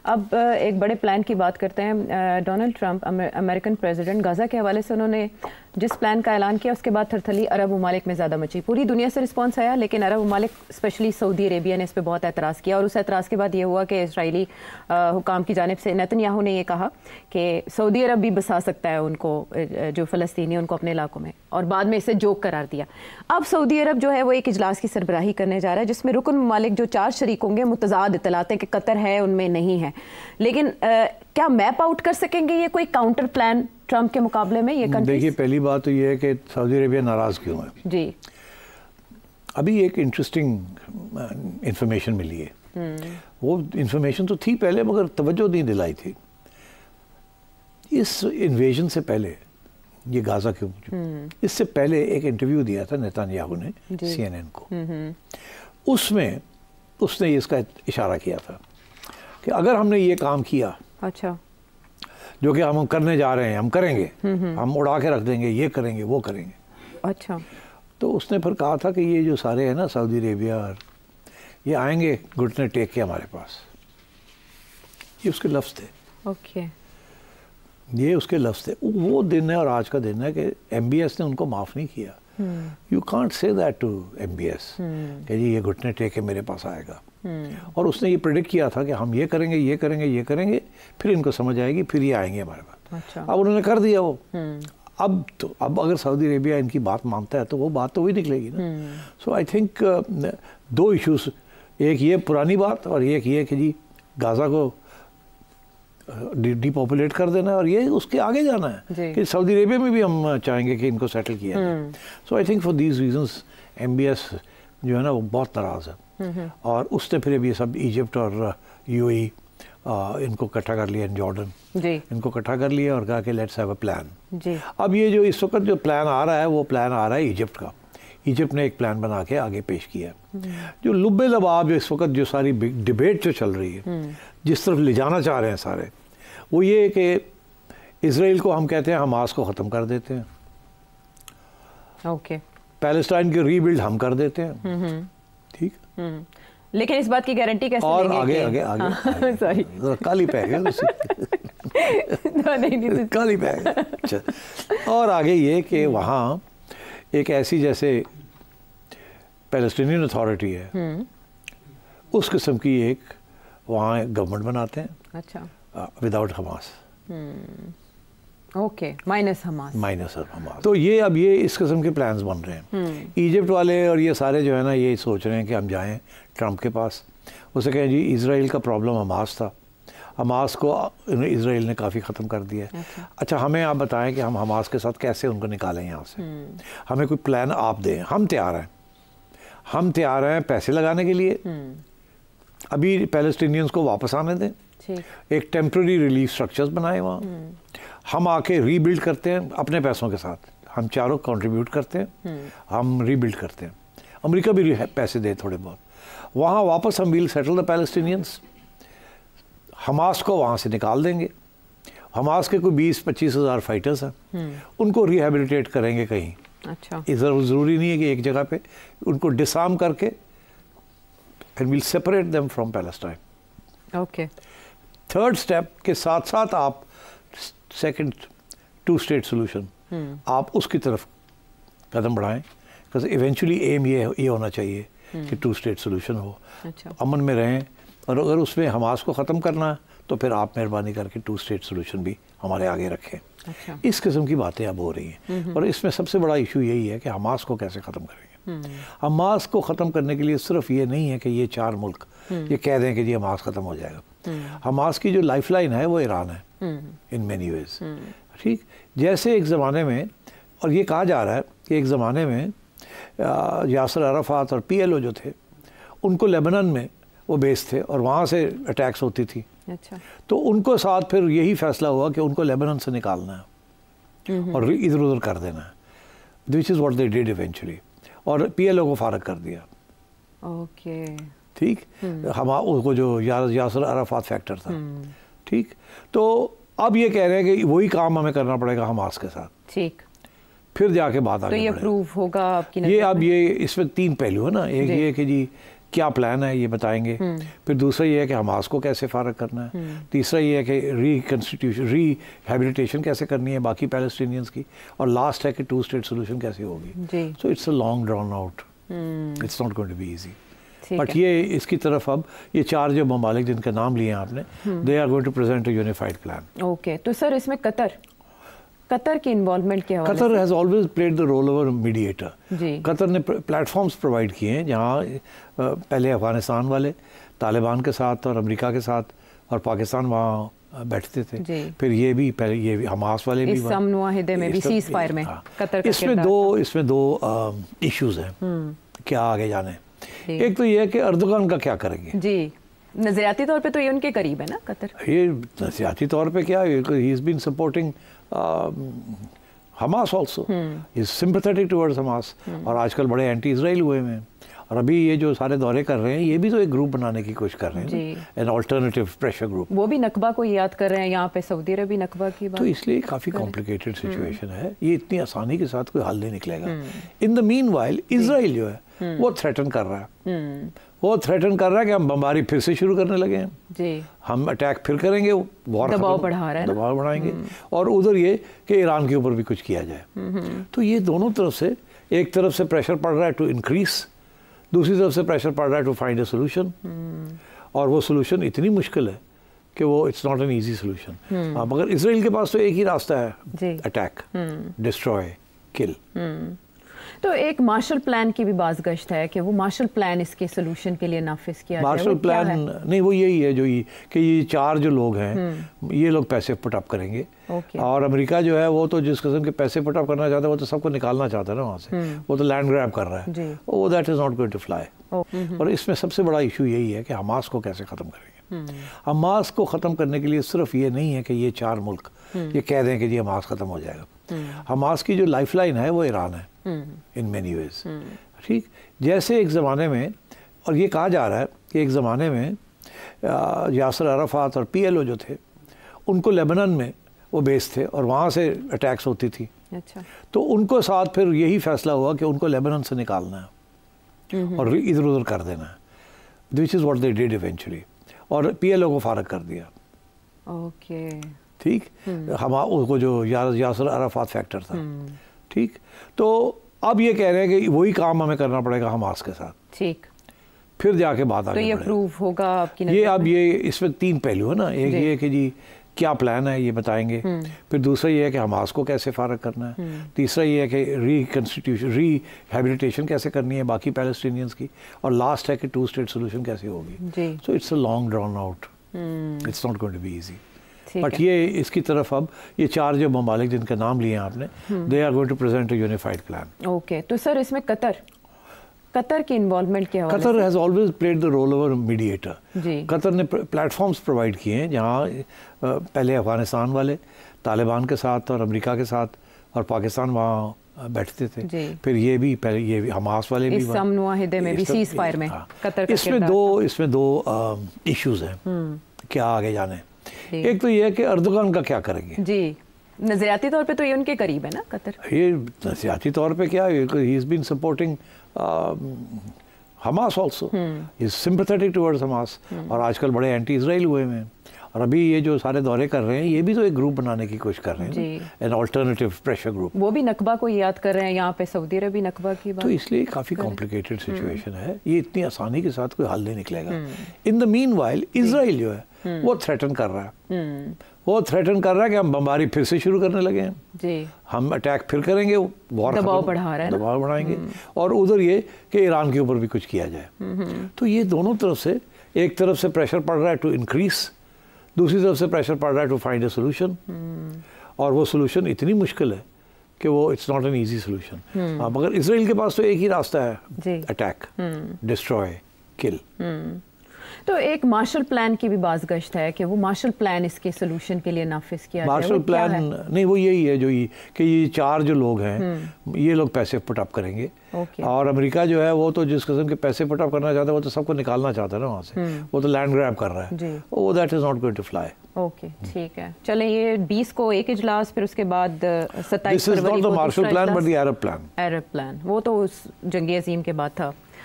अब एक बड़े प्लान की बात करते हैं। Donald Trump American president Gaza के हवाले से उन्होंने जिस प्लान का ऐलान किया उसके बाद थरथली अरब ममालिक में ज़्यादा मची। पूरी दुनिया से रिस्पांस आया, लेकिन अरब ममालिक स्पेशली सऊदी अरेबिया ने इस पर बहुत एतराज़ किया और उस एतराज़ के बाद ये हुआ कि इसराइली हुकाम की जानिब से नेतन्याहू ने ये कहा कि सऊदी अरब भी बसा सकता है उनको, जो फ़लस्तीनी उनको अपने इलाकों में, और बाद में इसे जोक करार दिया। अब सऊदी अरब जो है वो एक इजलास की सरबराही करने जा रहा है जिसमें रुकन ममालिक जो 4 शरीक होंगे मुतज़ाद इत्तलातें कि कतर है उनमें नहीं है, लेकिन क्या मैप आउट कर सकेंगे ये कोई काउंटर प्लान ट्रंप के मुकाबले में? ये देखिए, पहली बात तो ये है कि सऊदी अरेबिया नाराज़ क्यों है जी। अभी एक इंटरेस्टिंग इंफॉर्मेशन मिली है। वो इंफॉर्मेशन तो थी पहले मगर तवज्जो नहीं दिलाई थी। इस इन्वेजन से पहले, ये गाज़ा के इससे पहले एक इंटरव्यू दिया था नेतन्याहू ने CNN को। उसमें उसने इसका इशारा किया था कि अगर हमने ये काम किया, अच्छा, जो कि हम करने जा रहे हैं, हम करेंगे, हम उड़ा के रख देंगे, ये करेंगे, वो करेंगे। अच्छा, तो उसने फिर कहा था कि ये जो सारे हैं ना सऊदी अरेबिया, ये आएंगे घुटने टेक के हमारे पास। ये उसके लफ्ज़ थे। ओके, ये उसके लफ्ज़ थे। वो दिन है और आज का दिन है कि MBS ने उनको माफ़ नहीं किया। You can't say that to MBS कि जी ये घुटने टेक के मेरे पास आएगा। और उसने ये प्रेडिक्ट किया था कि हम ये करेंगे, ये करेंगे, ये करेंगे, फिर इनको समझ आएगी, फिर ये आएंगे हमारे पास। अच्छा। अब उन्होंने कर दिया वो। अब अगर सऊदी अरेबिया इनकी बात मानता है तो वो बात तो वही निकलेगी ना। सो आई थिंक 2 इश्यूज, एक ये पुरानी बात और एक ये कि जी गाज़ा को डिपॉपुलेट कर देना है, और ये उसके आगे जाना है कि सऊदी अरेबिया में भी हम चाहेंगे कि इनको सेटल किया जाए। So I think for these reasons MBS जो है ना वो बहुत नाराज़ है। और उसने फिर अभी सब इजिप्ट और UAE इनको इकट्ठा कर लिया, जॉर्डन इनको इकट्ठा कर लिया और कहा कि लेट्स हैव अ प्लान। अब ये जो इस वक्त जो प्लान आ रहा है वो प्लान आ रहा है इजिप्ट का। इजिप्ट ने एक प्लान बना के आगे पेश किया। जो लुब्बे लबाब इस वक्त जो सारी डिबेट जो चल रही है, जिस तरफ ले जाना चाह रहे हैं सारे, वो ये कि इसराइल को हम कहते हैं हमास को ख़त्म कर देते हैं, ओके, पैलेस्टाइन की रीबिल्ड हम कर देते हैं, ठीक। लेकिन इस बात की गारंटी कैसे और देंगे आगे आगे आगे सॉरी काली पै गया नहीं काली पै गया। अच्छा, और आगे ये कि वहाँ एक ऐसी जैसे पैलेस्टीनियन अथॉरिटी है, उस किस्म की एक वहाँ गवर्नमेंट बनाते हैं। अच्छा, without Hamas. Okay, minus Hamas. तो ये अब ये इस किस्म के प्लान्स बन रहे हैं। इजिप्ट वाले और ये सारे जो है ना ये सोच रहे हैं कि हम जाएं ट्रंप के पास, उसे कहें जी इसराइल का प्रॉब्लम हमास था, हमास को इसराइल ने काफ़ी ख़त्म कर दिया है। अच्छा, हमें आप बताएं कि हम हमास के साथ कैसे उनको निकालें यहाँ से, हमें कोई प्लान आप दें, हम तैयार हैं पैसे लगाने के लिए। अभी पैलेस्टीनियंस को वापस आने दें, एक टेम्प्रेरी रिलीफ स्ट्रक्चर्स बनाए वहाँ, हम आके रीबिल्ड करते हैं अपने पैसों के साथ, हम चारों कंट्रीब्यूट करते हैं, हम रीबिल्ड करते हैं, अमेरिका भी पैसे दे थोड़े बहुत, वहाँ वापस हम will settle the Palestinians, Hamas को वहाँ से निकाल देंगे। हमास के कोई 20-25 हज़ार फाइटर्स हैं, उनको रिहेबिलिटेट करेंगे कहीं। अच्छा, ज़रूरी नहीं है कि एक जगह पे, उनको डिसआर्म करके and will separate them from Palestine. Okay, third step के साथ साथ आप सेकंड 2 स्टेट सोल्यूशन आप उसकी तरफ कदम बढ़ाएं, बिकॉज इवेंचुअली एम ये होना चाहिए कि 2 स्टेट सोल्यूशन हो। अच्छा, अमन में रहें, और अगर उसमें हमास को ख़त्म करना है तो फिर आप मेहरबानी करके 2 स्टेट सोल्यूशन भी हमारे आगे रखें। अच्छा, इस किस्म की बातें अब हो रही हैं। और इसमें सबसे बड़ा इशू यही है कि हमास को कैसे ख़त्म करेंगे। हमास को ख़त्म करने के लिए सिर्फ ये नहीं है कि ये 4 मुल्क ये कह दें कि जी हमास ख़त्म हो जाएगा। हमास की जो लाइफलाइन है वो ईरान है इन मैनी वेज, ठीक। जैसे एक ज़माने में, और ये कहा जा रहा है कि एक ज़माने में यासर अराफात और PLO जो थे उनको लेबनान में वो बेस थे और वहाँ से अटैक्स होती थी। अच्छा, तो उनको साथ फिर यही फैसला हुआ कि उनको लेबनान से निकालना है और इधर उधर कर देना है, which is what they did eventually, और PLO को फारग कर दिया। ओके, ठीक, हम उनको जो यासर अराफात फैक्टर था, ठीक। तो अब ये कह रहे हैं कि वही काम हमें करना पड़ेगा हमास के साथ, ठीक, फिर जाके बात आगे तो ये प्रूव होगा आपकी ये अब ये इसमें 3 पहलू है ना। एक ये कि जी क्या प्लान है ये बताएंगे। फिर दूसरा ये है कि हमास को कैसे फारग करना है। तीसरा ये है कि रिहैबिलिटेशन कैसे करनी है बाकी पैलेस्टीनियंस की। और लास्ट है कि 2 स्टेट सोल्यूशन कैसे होगी। So it's a long drawn out, it's not going to be easy. But ये इसकी तरफ अब ये 4 जो ममालिक जिनके नाम लिए हैं आपने, they are going to present a unified plan. Okay, तो सर इसमें कतर की इन्वॉल्वमेंट क्या है? Qatar has always played the role of mediator. Qatar ने प्लेटफॉर्म्स प्रोवाइड किए हैं जहाँ पहले अफगानिस्तान वाले तालिबान के साथ और अमेरिका के साथ और पाकिस्तान वहाँ बैठते थे। फिर ये भी पहले ये भी हमास वाले भी मुआहिदे में भी सीज फायर में कतर का इसमें दो इश्यूज हैं क्या आगे जाने। एक तो ये है कि अर्दोगान का क्या करेंगे जी। नजरियाती तौर पे तो ये उनके करीब है ना कतर। ये नजरियाती तौर पे क्या है, he is been supporting Hamas also, is sympathetic towards Hamas. और आजकल बड़े एंटी इजराइल हुए हैं। और अभी ये जो सारे दौरे कर रहे हैं ये भी तो एक ग्रुप बनाने की कोशिश कर रहे हैं, एन अल्टरनेटिव प्रेशर ग्रुप। वो भी नकबा को याद कर रहे हैं यहाँ पे, सऊदी अरब नकबा की बात। तो इसलिए काफ़ी कॉम्प्लिकेटेड सिचुएशन है, ये इतनी आसानी के साथ कोई हल नहीं निकलेगा। इन द मीनवाइल इजराइल जो है वो थ्रेटन कर रहा है, वो थ्रेटन कर रहा है कि हम बमबारी फिर से शुरू करने लगे हैं जी, हम अटैक फिर करेंगे, वॉर दबाव बढ़ा रहा है, दबाव बढ़ाएंगे। और उधर ये कि ईरान के ऊपर भी कुछ किया जाए। तो ये दोनों तरफ से, एक तरफ से प्रेशर पड़ रहा है टू इंक्रीज, दूसरी तरफ से प्रेशर पड़ रहा है टू फाइंड अ सोल्यूशन। और वो सोल्यूशन इतनी मुश्किल है कि वो it's not an easy solution. मगर इसराइल के पास तो एक ही रास्ता है, अटैक, डिस्ट्रॉय, किल। तो एक मार्शल प्लान की भी बाज़गश्त है कि वो मार्शल प्लान इसके सोल्यूशन के लिए नाफिज किया जाए। मार्शल प्लान नहीं, वो यही है जो कि ये 4 जो लोग हैं ये लोग पैसे पुट अप करेंगे। और अमेरिका जो है वो तो जिस किस्म के पैसे पुट अप करना चाहता है वो तो सबको निकालना चाहता है ना वहाँ से, वो तो लैंड ग्रैब कर रहा है, वो that is not going to fly. और इसमें सबसे बड़ा इशू यही है कि हमास को कैसे ख़त्म करेंगे। हमास को ख़त्म करने के लिए सिर्फ ये नहीं है कि ये 4 मुल्क ये कह दें कि जी हमास ख़त्म हो जाएगा। हमास की जो लाइफ लाइन है वो ईरान है इन मैनी वेज। ठीक, जैसे एक ज़माने में, और ये कहा जा रहा है कि एक ज़माने में यासर अराफात और PLO जो थे उनको लेबनान में वो बेस थे और वहाँ से अटैक्स होती थी। अच्छा। तो उनको साथ फिर यही फैसला हुआ कि उनको लेबनान से निकालना है और इधर उधर कर देना है, which is what they did eventually. और PLO को फारग कर दिया। ओके, ठीक, हम उसको जो यासर अराफात फैक्टर था। ठीक, तो अब ये कह रहे हैं कि वही काम हमें करना पड़ेगा हमास के साथ। ठीक, फिर जाके बात आगे तो ये प्रूफ होगा आपकी ये अब ये इसमें 3 पहलू है ना, एक ये कि जी क्या प्लान है ये बताएंगे। फिर दूसरा ये है कि हमास को कैसे फारग करना है। तीसरा ये है कि रिहैबिलिटेशन कैसे करनी है बाकी पैलेस्टीनियंस की। और लास्ट है कि 2 स्टेट सोल्यूशन कैसे होगी। So it's a long drawn out, it's not going to be easy. But ये इसकी तरफ अब ये 4 जो ममालिक जिनके नाम लिए हैं आपने, they are going to present a unified plan. Okay, तो सर इसमें कतर की इन्वॉल्वमेंट क्या है? Qatar has always played the role of mediator. Qatar ने प्लेटफॉर्म्स प्रोवाइड किए हैं जहाँ पहले अफगानिस्तान वाले तालिबान के साथ और अमेरिका के साथ और पाकिस्तान वहाँ बैठते थे। फिर ये भी पहले ये भी हमास वाले भी मुआहिदे में भी सीज फायर में कतर का इसमें दो इश्यूज हैं क्या आगे जाने। एक तो ये है कि अर्दोगान का क्या करेंगे जी। नजरियाती तौर पे तो ये उनके करीब है ना कतर। ये नजरियाती तौर पे क्या है, he is been supporting Hamas also, is sympathetic towards Hamas. और आजकल बड़े एंटी इजराइल हुए हैं। और अभी ये जो सारे दौरे कर रहे हैं ये भी तो एक ग्रुप बनाने की कोशिश कर रहे हैं, एन अल्टरनेटिव प्रेशर ग्रुप। वो भी नकबा को याद कर रहे हैं यहाँ पे, सऊदी अरब नकबा की बात। तो इसलिए काफ़ी कॉम्प्लिकेटेड सिचुएशन है, ये इतनी आसानी के साथ कोई हल नहीं निकलेगा। इन द मीनवाइल इजराइल जो है वो थ्रेटन कर रहा है, वो थ्रेटन कर रहा है कि हम बमबारी फिर से शुरू करने लगे हैं जी, हम अटैक फिर करेंगे, वॉर दबाव बढ़ा रहा है, दबाव बढ़ाएंगे। और उधर ये कि ईरान के ऊपर भी कुछ किया जाए। तो ये दोनों तरफ से, एक तरफ से प्रेशर पड़ रहा है टू इंक्रीज, दूसरी तरफ से प्रेशर पड़ रहा है टू फाइंड अ सोल्यूशन। और वो सोल्यूशन इतनी मुश्किल है कि वो it's not an easy solution. मगर इसराइल के पास तो एक ही रास्ता है, अटैक, डिस्ट्रॉय, किल। तो एक मार्शल प्लान की भी बाज़गश्त है कि वो मार्शल प्लान इसके सोल्यूशन के लिए नाफिज किया जाए। मार्शल प्लान नहीं, वो यही है जो कि ये 4 जो लोग हैं ये लोग पैसे पुट अप करेंगे। और अमेरिका जो है वो तो जिस किस्म के पैसे पुट अप करना चाहता है वो तो सबको निकालना चाहता है ना वहाँ से, वो तो लैंड ग्रैब कर रहा है, वो that is not going to fly. Okay, ठीक है, चलें। ये 20 को एक इजलास, फिर उसके बाद 27 फरवरी को Marshall plan but the Arab plan. Arab plan वो तो उस जंग अजीम के बाद था।